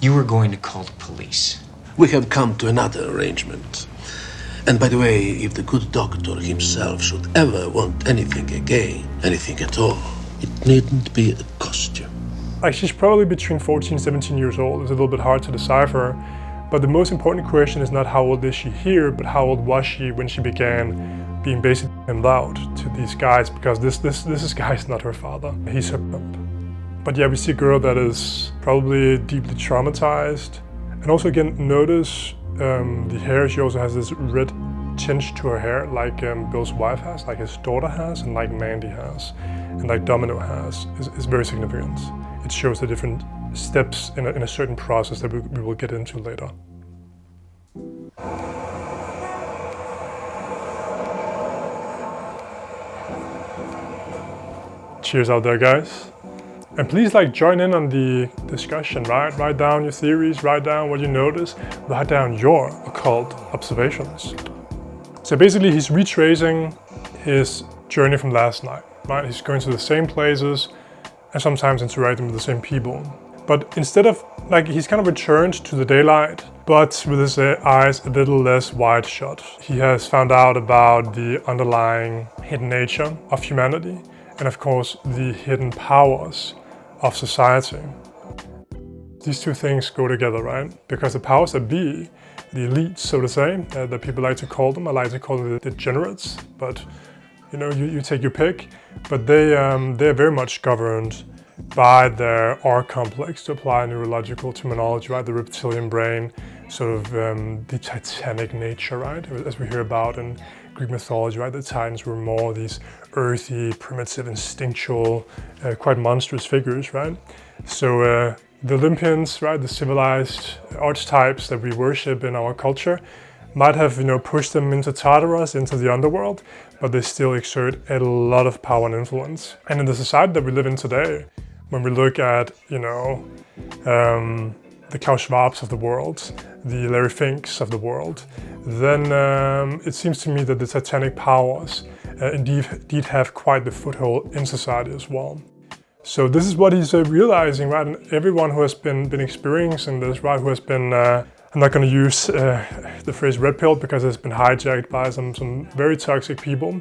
You were going to call the police. We have come to another arrangement. And by the way, if the good doctor himself should ever want anything again, anything at all, it needn't be a costume. Like, she's probably between 14 and 17 years old. It's a little bit hard to decipher. But the most important question is not how old is she here, but how old was she when she began being basically loud to these guys, because this guy is not her father. He's her pimp. But yeah, we see a girl that is probably deeply traumatized. And also again, notice the hair. She also has this red tinge to her hair, like Bill's wife has, like his daughter has, and like Mandy has, and like Domino has. Is very significant. It shows the different steps in a certain process that we will get into later. Cheers out there, guys. And please join in on the discussion, right? Write down your theories, write down what you notice, write down your occult observations. So basically he's retracing his journey from last night, right? He's going to the same places and sometimes interacting with the same people. But instead of, he's kind of returned to the daylight, but with his eyes a little less wide shut. He has found out about the underlying hidden nature of humanity, and of course the hidden powers of society. These two things go together, right? Because the powers that be, the elites, so to say, that people like to call them, I like to call them the degenerates, but you know, you take your pick. But they're very much governed by their R complex, to apply neurological terminology, right? The reptilian brain, sort of the titanic nature, right? As we hear about in Greek mythology, right? The Titans were more these earthy, primitive, instinctual, quite monstrous figures, right? So the Olympians, right? The civilized archetypes that we worship in our culture might have, pushed them into Tartarus, into the underworld, but they still exert a lot of power and influence. And in the society that we live in today, when we look at, the Klaus Schwabs of the world, the Larry Finks of the world, then it seems to me that the titanic powers indeed have quite the foothold in society as well. So this is what he's realizing, right? And everyone who has been experiencing this, right, who has been, I'm not going to use the phrase red pill because it's been hijacked by some very toxic people.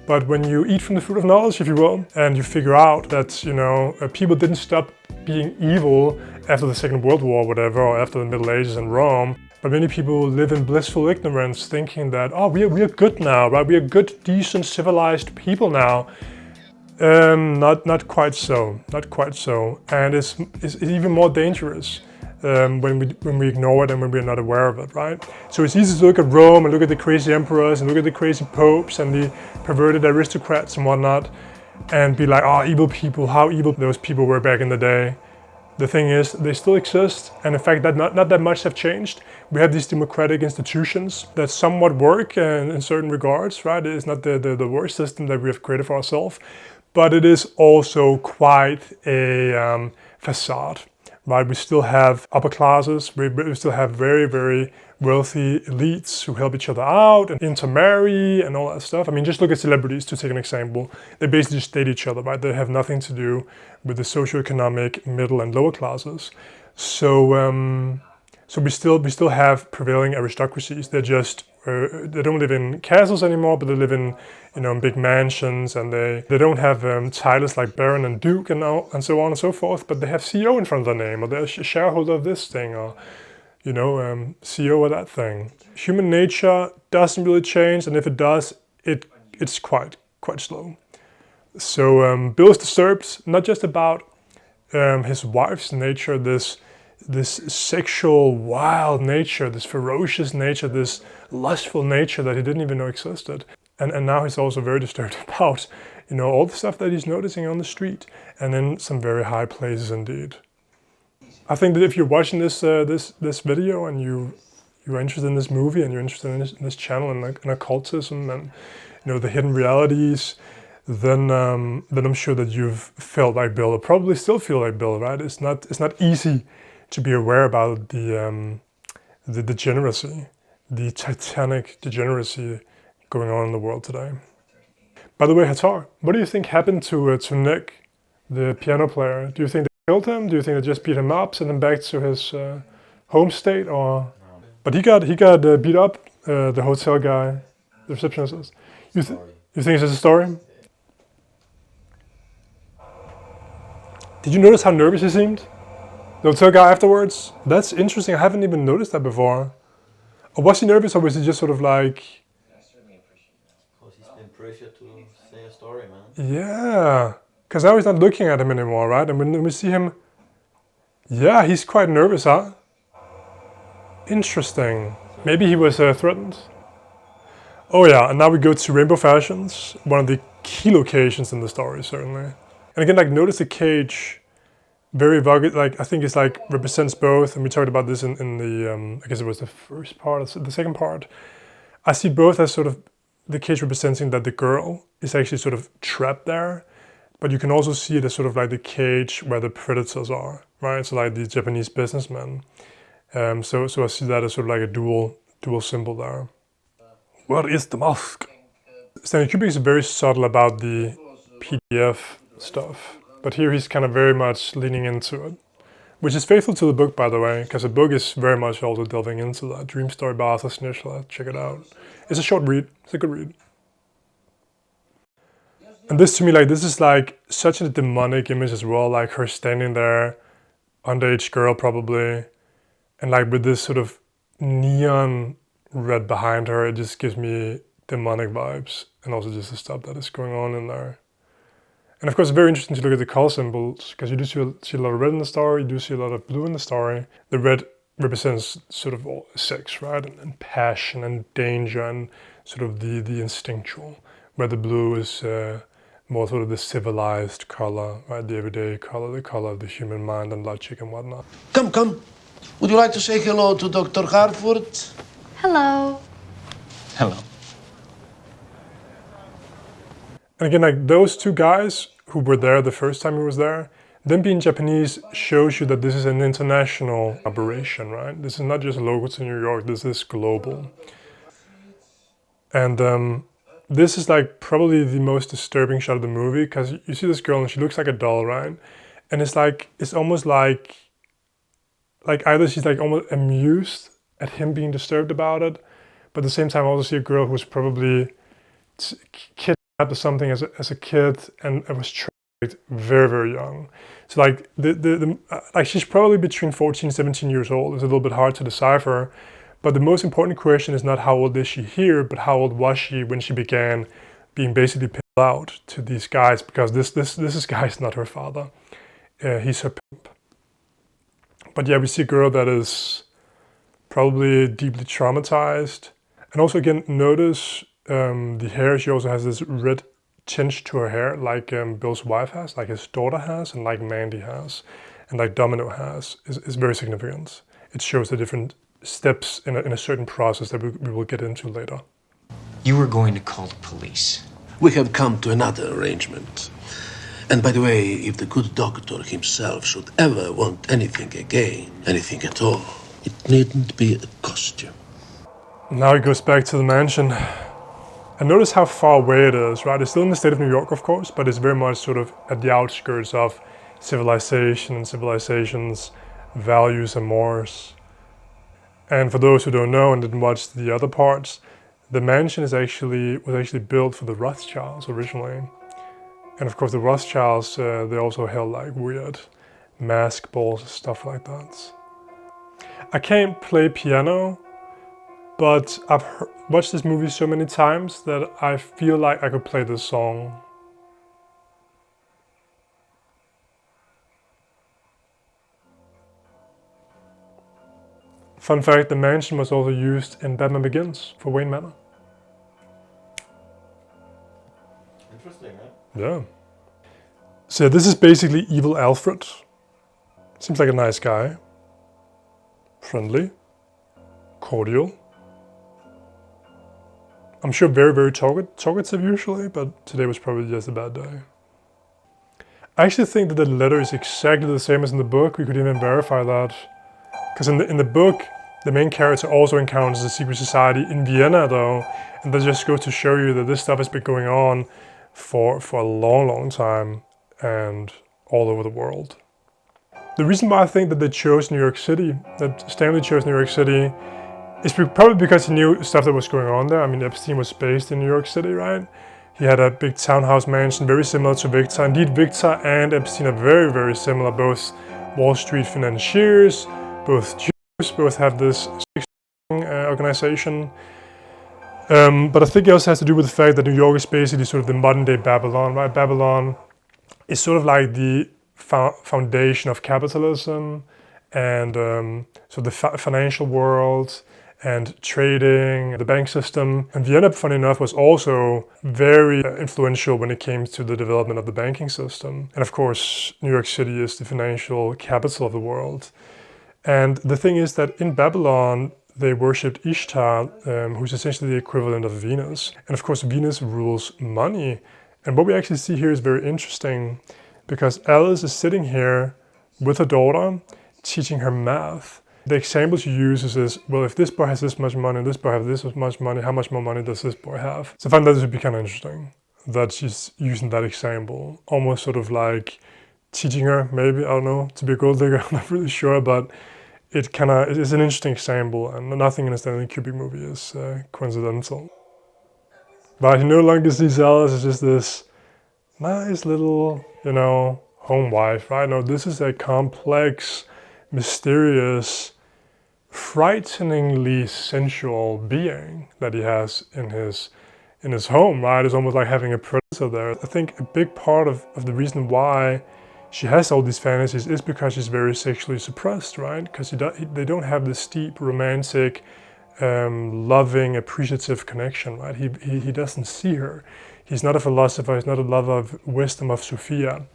But when you eat from the fruit of knowledge, if you will, and you figure out that, people didn't stop being evil after the Second World War, whatever, or after the Middle Ages in Rome, but many people live in blissful ignorance, thinking that, oh, we are good now, right? We are good, decent, civilized people now. Not quite so, not quite so. And it's even more dangerous when we ignore it and when we're not aware of it, right? So it's easy to look at Rome and look at the crazy emperors and look at the crazy popes and the perverted aristocrats and whatnot, and be like, oh, evil people, how evil those people were back in the day. The thing is, they still exist, and in fact, that not that much have changed. We have these democratic institutions that somewhat work in certain regards, right? It is not the worst system that we have created for ourselves, but it is also quite a facade, right? We still have upper classes, we still have very, very wealthy elites who help each other out and intermarry and all that stuff. I mean, just look at celebrities, to take an example. They basically just date each other, right? They have nothing to do with the socioeconomic middle and lower classes. So we still have prevailing aristocracies. They're just they don't live in castles anymore, but they live in in big mansions, and they don't have titles like Baron and Duke and so on and so forth. But they have CEO in front of their name, or they're a shareholder of this thing, or CEO of that thing. Human nature doesn't really change, and if it does, it's quite slow. So Bill is disturbed, not just about his wife's nature, this sexual, wild nature, this ferocious nature, this lustful nature that he didn't even know existed. And now he's also very disturbed about, all the stuff that he's noticing on the street and in some very high places indeed. I think that if you're watching this video and you're interested in this movie and you're interested in this channel and occultism and the hidden realities, then I'm sure that you've felt like Bill, or probably still feel like Bill, right? It's not easy to be aware about the degeneracy, the titanic degeneracy going on in the world today. By the way, Hatar, what do you think happened to Nick, the piano player? Do you think killed him? Do you think they just beat him up, sent him back to his home state, or? But he got beat up. The hotel guy, the receptionist. You think it's just a story? Did you notice how nervous he seemed? The hotel guy afterwards? That's interesting. I haven't even noticed that before. Or was he nervous, or was he just sort of like? Because he's been pressured to say a story, man. Yeah, because now he's not looking at him anymore, right? And when we see him, yeah, he's quite nervous, huh? Interesting. Maybe he was threatened. Oh yeah, and now we go to Rainbow Fashions, one of the key locations in the story, certainly. And again, like, notice the cage, very evocative, like, I think it's like represents both, and we talked about this in the, I guess it was the first part, the second part. I see both as sort of the cage representing that the girl is actually sort of trapped there, but you can also see it as sort of like the cage where the predators are, right? So like the Japanese businessmen. So I see that as sort of like a dual symbol there. What is the mask? Stanley Kubrick is very subtle about the PDF stuff, but here he's kind of very much leaning into it, which is faithful to the book, by the way, because the book is very much also delving into that. Dream Story by Arthur Schnitzler, check it out. It's a short read, it's a good read. And this to me, like, this is like such a demonic image as well, like her standing there, underage girl probably, and like with this sort of neon red behind her, it just gives me demonic vibes, and also just the stuff that is going on in there. And of course, it's very interesting to look at the color symbols, because you do see a lot of red in the story, you do see a lot of blue in the story. The red represents sort of all sex, right, and passion and danger and sort of the instinctual, where the blue is more sort of the civilized color, right, the everyday color, the color of the human mind and logic and whatnot. Come. Would you like to say hello to Dr. Harford? Hello. Hello. And again, like, those two guys who were there the first time he was there, them being Japanese shows you that this is an international operation, right? This is not just local to New York, this is global. And this is like probably the most disturbing shot of the movie, because you see this girl and she looks like a doll, right? And it's like, it's almost like either she's like almost amused at him being disturbed about it, but at the same time I also see a girl who's probably kidnapped or something as a kid and was trained very, very young. So like like she's probably between 14 and 17 years old. It's a little bit hard to decipher, but the most important question is not how old is she here, but how old was she when she began being basically pimped out to these guys, because this guy is not her father. He's her pimp. But yeah, we see a girl that is probably deeply traumatized. And also again, notice the hair, she also has this red tinge to her hair, like Bill's wife has, like his daughter has, and like Mandy has, and like Domino has, is very significant. It shows the different steps in a certain process that we will get into later. You were going to call the police. We have come to another arrangement. And by the way, if the good doctor himself should ever want anything again, anything at all, it needn't be a costume. Now he goes back to the mansion. And notice how far away it is, right? It's still in the state of New York, of course, but it's very much sort of at the outskirts of civilization and civilization's values and mores. And for those who don't know and didn't watch the other parts, the mansion was actually built for the Rothschilds originally. And of course the Rothschilds, they also held like weird mask balls and stuff like that. I can't play piano, but I've watched this movie so many times that I feel like I could play this song. Fun fact, the mansion was also used in Batman Begins for Wayne Manor. Interesting, right? Yeah. So this is basically evil Alfred. Seems like a nice guy. Friendly. Cordial. I'm sure very, very talkative usually, but today was probably just a bad day. I actually think that the letter is exactly the same as in the book. We could even verify that. Because in the book, the main character also encounters a secret society in Vienna though, and that just goes to show you that this stuff has been going on for a long, long time and all over the world. The reason why I think that they chose New York City, that Stanley chose New York City, is probably because he knew stuff that was going on there. I mean, Epstein was based in New York City, right? He had a big townhouse mansion, very similar to Victor. Indeed, Victor and Epstein are very, very similar. Both Wall Street financiers, both Jews, both have this organization. But I think it also has to do with the fact that New York is basically sort of the modern day Babylon, right? Babylon is sort of like the foundation of capitalism and so the financial world and trading, the bank system. And Vienna, funny enough, was also very influential when it came to the development of the banking system. And of course, New York City is the financial capital of the world. And the thing is that in Babylon, they worshipped Ishtar, who's essentially the equivalent of Venus. And of course, Venus rules money. And what we actually see here is very interesting because Alice is sitting here with her daughter, teaching her math. The example she uses is, well, if this boy has this much money, this boy has this much money, how much more money does this boy have? So I find that this would be kind of interesting, that she's using that example, almost sort of like teaching her, maybe, I don't know, to be a gold digger, I'm not really sure, but it is an interesting example, and nothing in a Stanley Kubrick movie is coincidental. But he no longer sees Alice as just this nice little, home wife, right? No, this is a complex, mysterious, frighteningly sensual being that he has in his home, right? It's almost like having a predator there. I think a big part of the reason why she has all these fantasies is because she's very sexually suppressed, right? Because they don't have this deep, romantic, loving, appreciative connection, right? He doesn't see her. He's not a philosopher, he's not a lover of wisdom of Sophia,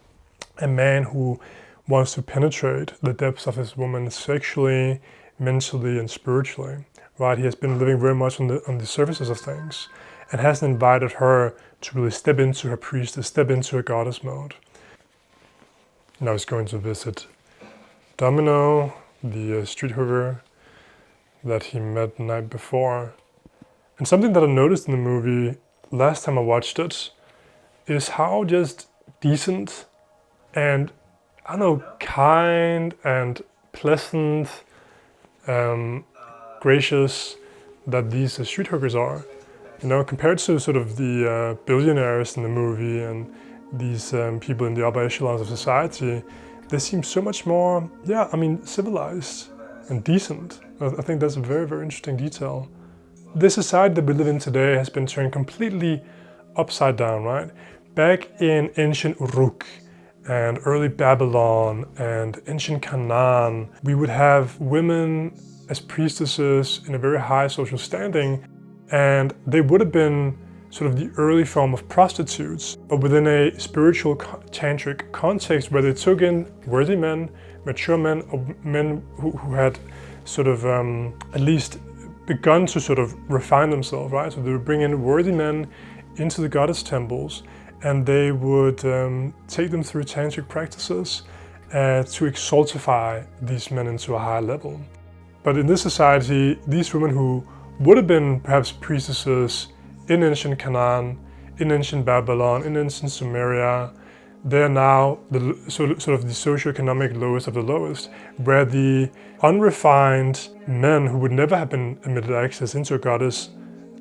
a man who wants to penetrate the depths of his woman sexually, mentally, and spiritually, right? He has been living very much on the surfaces of things and hasn't invited her to really step into her priestess, step into her goddess mode. Now he's going to visit Domino, the street hooker that he met the night before. And something that I noticed in the movie last time I watched it is how just decent and, I don't know, kind and pleasant, gracious that these street hookers are. Compared to sort of the billionaires in the movie and these people in the upper echelons of society, they seem so much more, civilized and decent. I think that's a very, very interesting detail. This society that we live in today has been turned completely upside down, right? Back in ancient Uruk and early Babylon and ancient Canaan, we would have women as priestesses in a very high social standing, and they would have been sort of the early form of prostitutes, but within a spiritual tantric context where they took in worthy men, mature men, or men who had sort of at least begun to sort of refine themselves, right? So they would bring in worthy men into the goddess temples, and they would take them through tantric practices to exaltify these men into a higher level. But in this society, these women who would have been perhaps priestesses in ancient Canaan, in ancient Babylon, in ancient Sumeria, they're now sort of the socioeconomic lowest of the lowest, where the unrefined men who would never have been admitted access into a goddess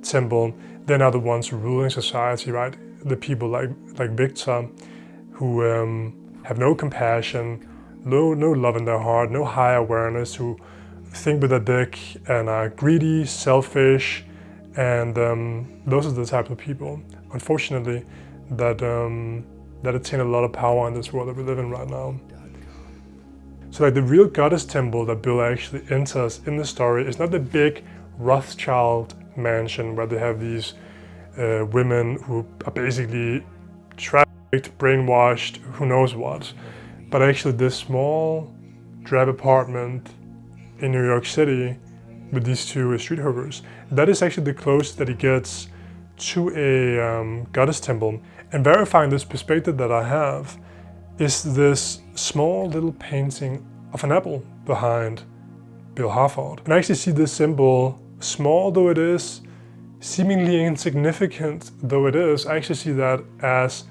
temple, they're now the ones ruling society, right? The people like Victor, who have no compassion, no love in their heart, no high awareness, who think with their dick and are greedy, selfish, and those are the type of people, unfortunately, that attain a lot of power in this world that we live in right now. So like the real goddess temple that Bill actually enters in the story is not the big Rothschild mansion where they have these women who are basically trafficked, brainwashed, who knows what, but actually this small drab apartment in New York City with these two street hookers. That is actually the closest that he gets to a goddess temple. And verifying this perspective that I have is this small little painting of an apple behind Bill Harford. And I actually see this symbol, small though it is, seemingly insignificant though it is, I actually see that as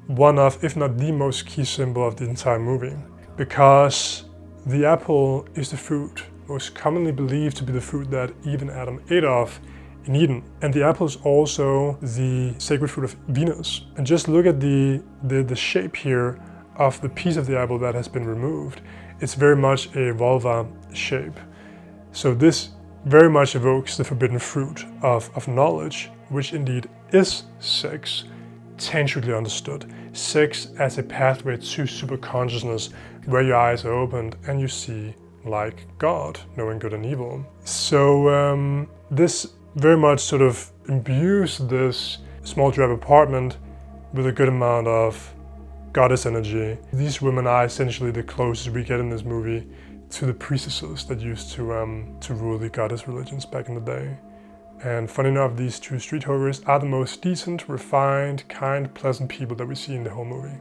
one of, if not the most key symbol of the entire movie. Because The apple is the fruit most commonly believed to be the fruit that Eve and Adam ate of in Eden. And the apple is also the sacred fruit of Venus. And just look at the shape here of the piece of the apple that has been removed. It's very much a vulva shape. So this very much evokes the forbidden fruit of knowledge, which indeed is sex, tantrically understood. Sex as a pathway to superconsciousness, where your eyes are opened and you see like God, knowing good and evil. So this very much sort of imbues this small drab apartment with a good amount of goddess energy. These women are essentially the closest we get in this movie to the priestesses that used to rule the goddess religions back in the day. And funny enough, these two street hoggers are the most decent, refined, kind, pleasant people that we see in the whole movie.